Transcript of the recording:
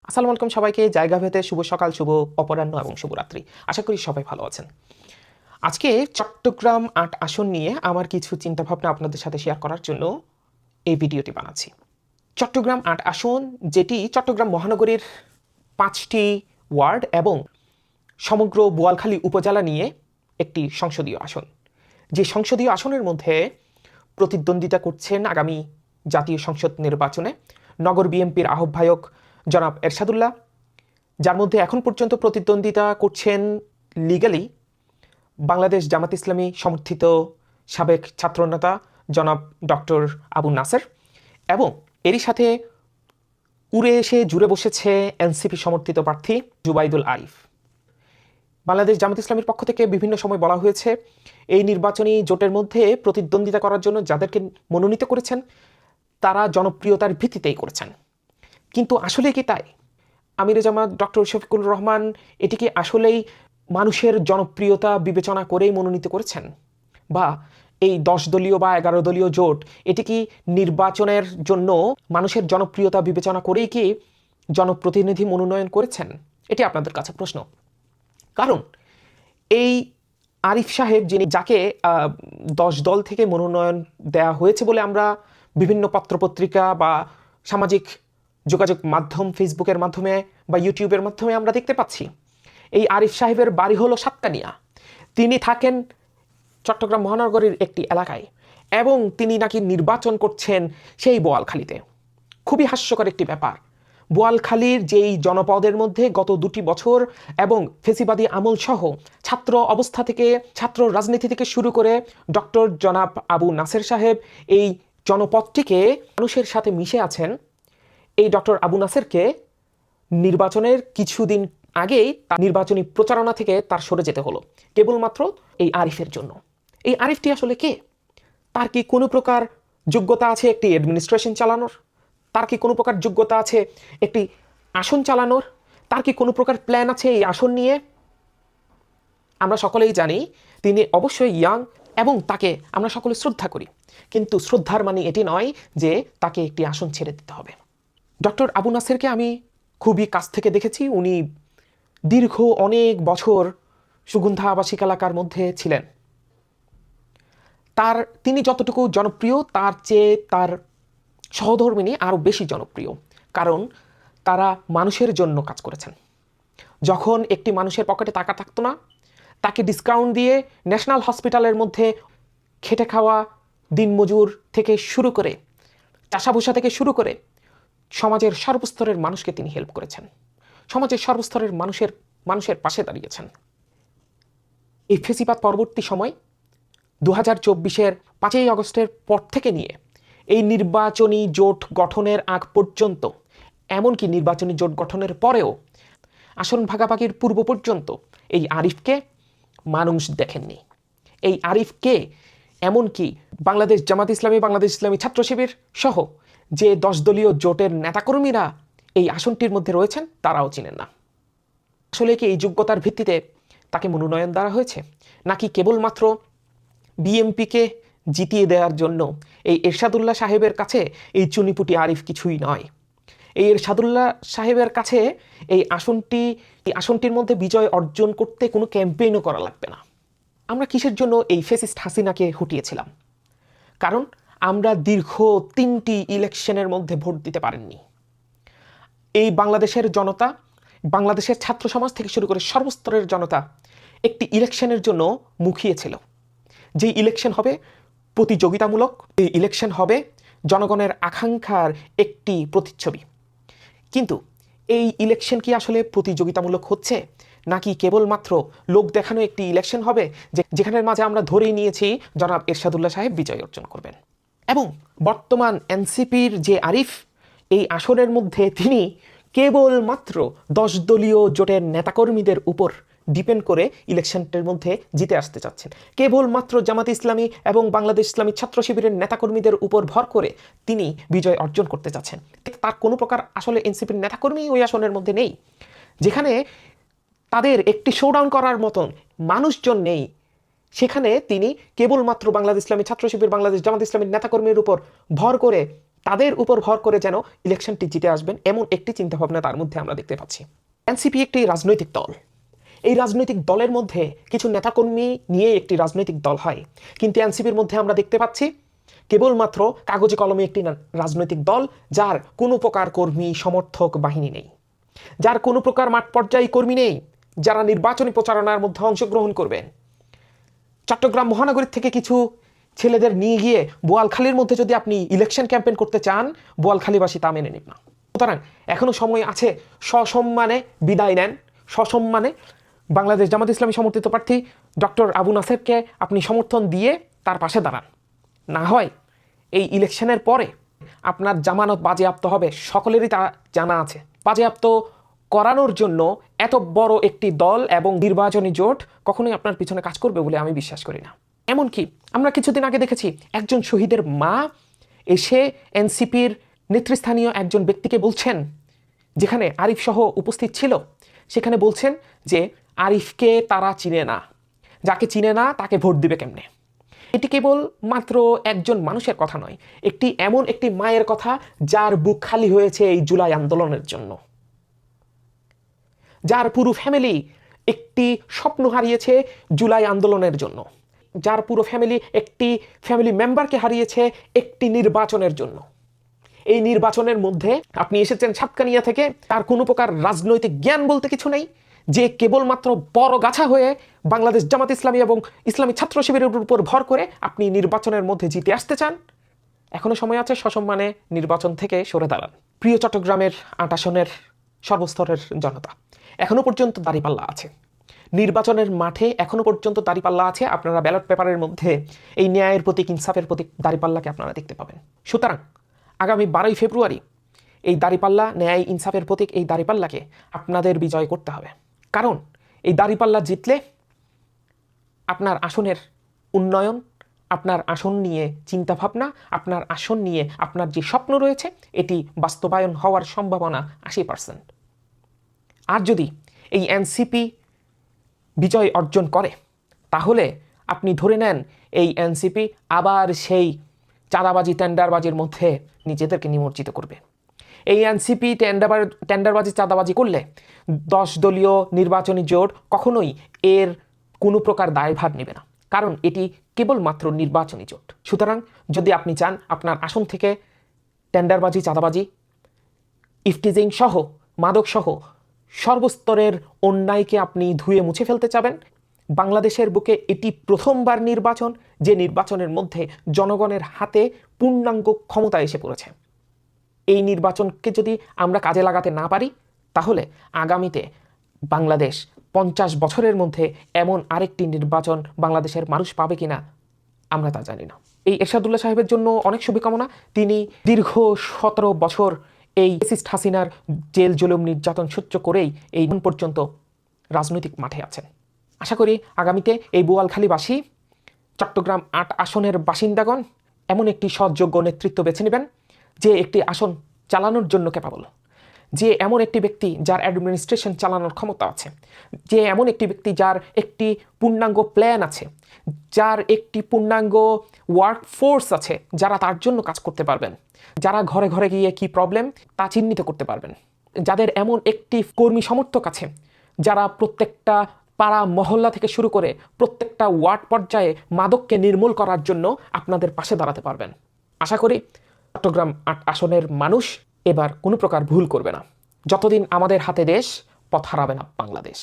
আসসালামু আলাইকুম সবাইকে। জায়গা ভেদে শুভ সকাল, শুভ অপরাহ্ন এবং শুভরাত্রি। আশা করি সবাই ভালো আছেন। আজকে চট্টগ্রাম ৮ আসন নিয়ে আমার কিছু চিন্তাভাবনা আপনাদের সাথে শেয়ার করার জন্য এই ভিডিওটি বানাচ্ছি। চট্টগ্রাম ৮ আসন, যেটি চট্টগ্রাম মহানগরীর ৫টি ওয়ার্ড এবং সমগ্র বোয়ালখালী উপজেলা নিয়ে একটি সংসদীয় আসন। যে সংসদীয় আসনের মধ্যে প্রতিদ্বন্দ্বিতা করছেন আগামী জাতীয় সংসদ নির্বাচনে নগর বিএনপির আহ্বায়ক জনাব এরশাদুল্লাহ, যার মধ্যে এখন পর্যন্ত প্রতিদ্বন্দ্বিতা করছেন লিগালি বাংলাদেশ জামাত ইসলামী সমর্থিত সাবেক ছাত্রনেতা জনাব ডক্টর আবু নাসের, এবং এরই সাথে উড়ে এসে জুড়ে বসেছে এনসিপি সমর্থিত প্রার্থী জুবাইদুল আরিফ। বাংলাদেশ জামাত ইসলামীর পক্ষ থেকে বিভিন্ন সময় বলা হয়েছে এই নির্বাচনী জোটের মধ্যে প্রতিদ্বন্দ্বিতা করার জন্য যাদেরকে মনোনীত করেছেন তারা জনপ্রিয়তার ভিত্তিতেই করেছেন। কিন্তু আসলে কি তাই? আমিরে জামাত ডক্টর শফিকুর রহমান এটিকে আসলেই মানুষের জনপ্রিয়তা বিবেচনা করেই মনোনীত করেছেন, বা এই 10 দলীয় বা 11 দলীয় জোট এটি কি নির্বাচনের জন্য মানুষের জনপ্রিয়তা বিবেচনা করেই কি জনপ্রতিনিধি মনোনয়ন করেছেন? এটি আপনাদের কাছে প্রশ্ন। কারণ এই আরিফ সাহেব, যাকে 10 দল থেকে মনোনয়ন দেয়া হয়েছে বলে আমরা বিভিন্ন পত্রপত্রিকা বা সামাজিক যোগাযোগ মাধ্যম, ফেসবুকের মাধ্যমে বা ইউটিউবের মাধ্যমে আমরা দেখতে পাচ্ছি, এই আরিফ সাহেবের বাড়ি হলো সাতকানিয়া। তিনি থাকেন চট্টগ্রাম মহানগরীর একটি এলাকায় এবং তিনি নাকি নির্বাচন করছেন সেই বোয়ালখালীতে। খুবই হাস্যকর একটি ব্যাপার। বোয়ালখালীর যেই জনপদের মধ্যে গত 2টি বছর এবং ফেসিবাদী আমল সহ ছাত্র অবস্থা থেকে, ছাত্র রাজনীতি থেকে শুরু করে ডক্টর জনাব আবু নাসের সাহেব এই জনপদটিকে মানুষের সাথে মিশে আছেন, এই ডক্টর আবু নাসেরকে নির্বাচনের কিছুদিন আগেই তার নির্বাচনী প্রচারণা থেকে তার সরে যেতে হলো কেবলমাত্র এই আরিফের জন্য। এই আরিফটি আসলে কে? তার কি কোনো প্রকার যোগ্যতা আছে একটি অ্যাডমিনিস্ট্রেশন চালানোর? তার কি কোনো প্রকার যোগ্যতা আছে একটি আসন চালানোর? তার কি কোনো প্রকার প্ল্যান আছে এই আসন নিয়ে? আমরা সকলেই জানি তিনি অবশ্যই ইয়াং এবং তাকে আমরা সকলে শ্রদ্ধা করি, কিন্তু শ্রদ্ধার মানে এটি নয় যে তাকে একটি আসন ছেড়ে দিতে হবে। ডক্টর আবু নাসেরকে আমি খুবই কাছ থেকে দেখেছি। উনি দীর্ঘ অনেক বছর সুগন্ধা আবাসিক এলাকার মধ্যে ছিলেন। তিনি যতটুকু জনপ্রিয় তার চেয়ে তার সহধর্মিণী আরও বেশি জনপ্রিয়, কারণ তারা মানুষের জন্য কাজ করেছেন। যখন একটি মানুষের পকেটে টাকা থাকতো না, তাকে ডিসকাউন্ট দিয়ে ন্যাশনাল হসপিটালের মধ্যে খেটে খাওয়া দিনমজুর থেকে শুরু করে, চাষাভুষা থেকে শুরু করে সমাজের সর্বস্তরের মানুষকে তিনি হেল্প করেছেন, সমাজের সর্বস্তরের মানুষের পাশে দাঁড়িয়েছেন। এই ফেসিবাদ পরবর্তী সময় 2024-এর 5ই আগস্টের পর থেকে নিয়ে এই নির্বাচনী জোট গঠনের আগ পর্যন্ত, এমনকি নির্বাচনী জোট গঠনের পরেও আসন ভাগাভাগির পূর্ব পর্যন্ত এই আরিফকে মানুষ দেখেননি। এই আরিফকে এমনকি বাংলাদেশ জামাত ইসলামী, বাংলাদেশ ইসলামী ছাত্র শিবির সহ যে 10 দলীয় জোটের নেতাকর্মীরা এই আসনটির মধ্যে রয়েছেন তারাও চিনেন না। আসলে কি এই যোগ্যতার ভিত্তিতে তাকে মনোনয়ন দেওয়া হয়েছে, নাকি কেবলমাত্র বিএমপিকে জিতিয়ে দেওয়ার জন্য? এই এরশাদুল্লাহ সাহেবের কাছে এই চুনিপুটি আরিফ কিছুই নয়। এই এরশাদুল্লাহ সাহেবের কাছে এই আসনটির মধ্যে বিজয় অর্জন করতে কোনো ক্যাম্পেইনও করা লাগবে না। আমরা কিসের জন্য এই ফ্যাসিস্ট হাসিনাকে হটিয়েছিলাম? কারণ আমরা দীর্ঘ 3টি ইলেকশনের মধ্যে ভোট দিতে পারেননি। এই বাংলাদেশের জনতা, বাংলাদেশের ছাত্র সমাজ থেকে শুরু করে সর্বস্তরের জনতা একটি ইলেকশনের জন্য মুখিয়েছিল। যে ইলেকশন হবে প্রতিযোগিতামূলক, এই ইলেকশন হবে জনগণের আকাঙ্ক্ষার একটি প্রতিচ্ছবি। কিন্তু এই ইলেকশন কি আসলে প্রতিযোগিতামূলক হচ্ছে, নাকি কেবলমাত্র লোক দেখানো একটি ইলেকশন হবে যেখানের মাঝে আমরা ধরেই নিয়েছি জনাব এরশাদুল্লাহ সাহেব বিজয় অর্জন করবেন? এবং বর্তমান এনসিপির যে আরিফ, এই আসনের মধ্যে তিনি কেবলমাত্র 10 দলীয় জোটের নেতাকর্মীদের উপর ডিপেন্ড করে ইলেকশনটির মধ্যে জিতে আসতে চাচ্ছেন। কেবলমাত্র জামাত ইসলামী এবং বাংলাদেশ ইসলামী ছাত্র শিবিরের নেতাকর্মীদের উপর ভর করে তিনি বিজয় অর্জন করতে চাচ্ছেন। তার কোনো প্রকার আসলে এনসিপির নেতাকর্মী ওই আসনের মধ্যে নেই, যেখানে তাদের একটি শোডাউন করার মতন মানুষজন নেই। সেখানে তিনি কেবলমাত্র বাংলাদেশ ইসলামী ছাত্র শিবির, বাংলাদেশ জামাত ইসলামীর নেতাকর্মীর উপর ভর করে তাদের উপর ভর করে যেন ইলেকশনটি জিতে আসবেন, এমন একটি চিন্তাভাবনা তার মধ্যে আমরা দেখতে পাচ্ছি। এনসিপি একটি রাজনৈতিক দল। এই রাজনৈতিক দলের মধ্যে কিছু নেতাকর্মী নিয়ে একটি রাজনৈতিক দল হয়, কিন্তু এনসিপির মধ্যে আমরা দেখতে পাচ্ছি কেবলমাত্র কাগজে কলমে একটি রাজনৈতিক দল, যার কোনো প্রকার কর্মী সমর্থক বাহিনী নেই, যার কোনো প্রকার মাঠ পর্যায়ে কর্মী নেই যারা নির্বাচনী প্রচারণার মধ্যে অংশগ্রহণ করবেন। চট্টগ্রাম মহানগরীর থেকে কিছু ছেলেদের নিয়ে গিয়ে বোয়ালখালীর মধ্যে যদি আপনি ইলেকশন ক্যাম্পেইন করতে চান, বোয়ালখালীবাসী তা মেনে নেব না। সুতরাং এখনো সময় আছে, সসম্মানে বিদায় নেন, সসম্মানে বাংলাদেশ জামাত ইসলামী সমর্থিত প্রার্থী ডক্টর আবু নাসেরকে আপনি সমর্থন দিয়ে তার পাশে দাঁড়ান। না হয় এই ইলেকশনের পরে আপনার জামানত বাজেয়াপ্ত হবে, সকলেরই তা জানা আছে। বাজেয়াপ্ত করানোর জন্য এত বড় একটি দল এবং নির্বাচনী জোট কখনোই আপনার পিছনে কাজ করবে বলে আমি বিশ্বাস করি না। এমনকি আমরা কিছুদিন আগে দেখেছি একজন শহীদের মা এসে এনসিপির নেতৃস্থানীয় একজন ব্যক্তিকে বলছেন, যেখানে আরিফ সহ উপস্থিত ছিল, সেখানে বলছেন যে আরিফকে তারা চিনে না, যাকে চিনে না তাকে ভোট দিবে কেমনে। এটি কেবল মাত্র একজন মানুষের কথা নয়, এমন একটি মায়ের কথা যার বুক খালি হয়েছে এই জুলাই আন্দোলনের জন্য, যার পুরো ফ্যামিলি একটি স্বপ্ন হারিয়েছে জুলাই আন্দোলনের জন্য, যার পুরো ফ্যামিলি একটি ফ্যামিলি মেম্বারকে হারিয়েছে একটি নির্বাচনের জন্য। এই নির্বাচনের মধ্যে আপনি এসেছেন সাতকানিয়া থেকে, তার কোনো প্রকার রাজনৈতিক জ্ঞান বলতে কিছু নেই, যে কেবলমাত্র বড় গাছা হয়ে বাংলাদেশ জামাত ইসলামী এবং ইসলামী ছাত্র শিবিরের উপর ভর করে আপনি নির্বাচনের মধ্যে জিতে আসতে চান। এখনো সময় আছে, সসম্মানে নির্বাচন থেকে সরে দাঁড়ান। প্রিয় চট্টগ্রামের ৮ আসনের সর্বস্তরের জনতা, এখনো পর্যন্ত দাঁড়িপাল্লা আছে, নির্বাচনের মাঠে এখনো পর্যন্ত দাঁড়িপাল্লা আছে। আপনারা ব্যালট পেপারের মধ্যে এই ন্যায়ের প্রতীক, ইনসাফের প্রতীক দাঁড়িপাল্লাকে আপনারা দেখতে পাবেন। সুতরাং আগামী 12ই ফেব্রুয়ারি এই দাঁড়িপাল্লা, ন্যায় ইনসাফের প্রতীক, এই দাঁড়িপাল্লাকে আপনাদের বিজয় করতে হবে। কারণ এই দাঁড়িপাল্লা জিতলে আপনার আসনের উন্নয়ন, আপনার আসন নিয়ে চিন্তাভাবনা, আপনার আসন নিয়ে আপনার যে স্বপ্ন রয়েছে, এটি বাস্তবায়ন হওয়ার সম্ভাবনা 80%। আর যদি এই এনসিপি বিজয় অর্জন করে, তাহলে আপনি ধরে নেন এই এনসিপি আবার সেই চাঁদাবাজি, টেন্ডারবাজির মধ্যে নিজেদেরকে নিমজ্জিত করবে। এই এনসিপি টেন্ডারবাজি, চাঁদাবাজি করলে 10 দলীয় নির্বাচনী জোট কখনোই এর কোনো প্রকার দায়ভার নেবে না, কারণ এটি কেবলমাত্র নির্বাচনী জোট। সুতরাং যদি আপনি চান আপনার আসন থেকে টেন্ডারবাজি, চাঁদাবাজি, ইফটিজিং সহ, মাদক সহ সর্বস্তরের অন্যায়কে আপনি ধুয়ে মুছে ফেলতে চাবেন, বাংলাদেশের বুকে এটি প্রথমবার নির্বাচন, যে নির্বাচনের মধ্যে জনগণের হাতে পূর্ণাঙ্গ ক্ষমতা এসে পড়েছে। এই নির্বাচনকে যদি আমরা কাজে লাগাতে না পারি, তাহলে আগামীতে বাংলাদেশ 50 বছরের মধ্যে এমন আরেকটি নির্বাচন বাংলাদেশের মানুষ পাবে কিনা আমরা তা জানি না। এই এরশাদুল্লাহ সাহেবের জন্য অনেক শুভকামনা। তিনি দীর্ঘ 17 বছর এই ফ্যাসিস্ট হাসিনার জেল জুলুম নির্যাতন সহ্য করেই এই পর্যন্ত রাজনৈতিক মাঠে আছেন। আশা করি আগামীতে এই বোয়ালখালীবাসী, চট্টগ্রাম 8 আসনের বাসিন্দাগণ এমন একটি সৎযোগ্য নেতৃত্ব বেছে নেবেন, যে একটি আসন চালানোর জন্য ক্যাপাবল, যে এমন একটি ব্যক্তি যার অ্যাডমিনিস্ট্রেশন চালানোর ক্ষমতা আছে, যে এমন একটি ব্যক্তি যার একটি পূর্ণাঙ্গ প্ল্যান আছে, যার একটি পূর্ণাঙ্গ ওয়ার্ক ফোর্স আছে, যারা তার জন্য কাজ করতে পারবেন, যারা ঘরে ঘরে গিয়ে কি প্রবলেম তা চিহ্নিত করতে পারবেন, যাদের এমন একটি কর্মী সমর্থক আছে, যারা প্রত্যেকটা পাড়া মহল্লা থেকে শুরু করে প্রত্যেকটা ওয়ার্ড পর্যায়ে মাদককে নির্মূল করার জন্য আপনাদের পাশে দাঁড়াতে পারবেন। আশা করি চট্টগ্রাম 8 আসনের মানুষ এবার কোনো প্রকার ভুল করবে না। যতদিন আমাদের হাতে দেশ, পথ হারাবে না বাংলাদেশ।